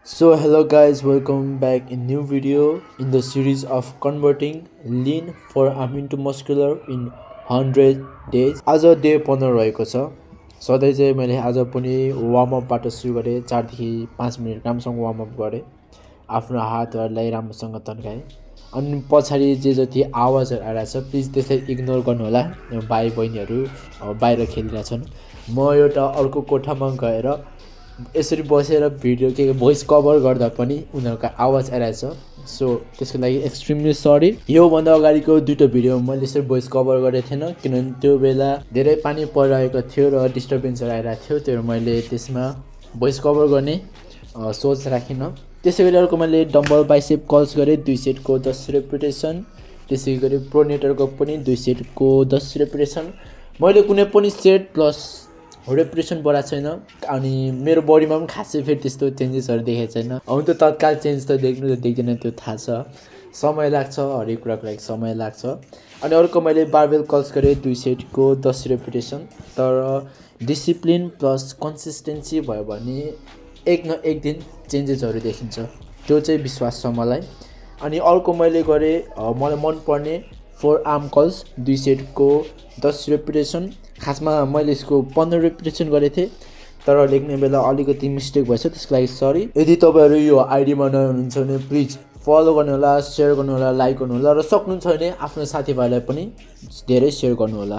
So hello guys, welcome back in new video in the series of converting lean forearm into muscular in 100 days. आज day 15 रहेको छ। सधैँ चाहिँ मैले आज पनि वार्म अपबाट सुरु गरेँ। 4 देखि 5 मिनेट राम्रोसँग वार्म अप गरेँ। आफ्नो हातहरुलाई राम्रोसँग तन्काएँ। अनि पछाडी जे जति आवाजहरु आइराछ प्लिज त्यसलाई इग्नोर गर्नु होला। भाइ बहिनीहरु बाहिर खेलिरहेछन्। म एउटा अर्को कोठामा गएर यसरी बसेर भिडियो के भोइस कभर गर्दा पनि उनीहरुको आवाज आइरहेछ। सो त्यसको लागि एक्सट्रिमली सरी। यो भन्दा अगाडिको दुईटा भिडियो मैले यसरी भोइस कभर गरेको थिएन किनभने त्यो बेला धेरै पानी परिरहेको थियो र डिस्टर्बेन्सहरु आइरहेको थियो। त्यो मैले त्यसमा भोइस कभर गर्ने सोच राखिन। त्यसैगरी अर्को मैले डम्बल बाइसेप कर्ल्स गरे 2 सेटको 10 रेपिटेसन। त्यसैगरी प्रोनेटरको पनि 2 सेटको 10 रेपिटेसन। मैले कुनै पनि सेट प्लस रेपिटेसन बढाएको छैन अनि मेरो बडीमा पनि खासै फेरि त्यस्तो चेन्जेसहरु देखेको छैन। हुन त तत्काल चेन्ज त देख्नु त देख्दैन, त्यो थाहा छ। समय लाग्छ, हरेक कुराको लागि समय लाग्छ। अनि अर्को मैले बारबेल कर्ल्स गरे 2 सेटको 10 रेपिटेसन। तर डिसिप्लिन प्लस कन्सिस्टेन्सी भयो भने एक न एक दिन चेन्जेसहरु देखिन्छ, त्यो चाहिँ विश्वास छ मलाई। अनि अर्को मैले गरे मलाई मन पर्ने फोर आर्म कर्ल्स 2 सेटको 10 रेपिटेसन। खासमा मैले यसको 15 रेपिटेसन गरेको थिएँ तर लेख्ने बेला अलिकति मिस्टेक भएछ, त्यसको लागि सरी। यदि तपाईहरु यो आइडीमा नयाँ हुनुहुन्छ भने प्लिज फलो गर्नु होला, शेयर गर्नु होला, लाइक गर्नु होला र सक्नुहुन्छ भने आफ्नो साथीभाइलाई पनि धेरै शेयर गर्नु होला।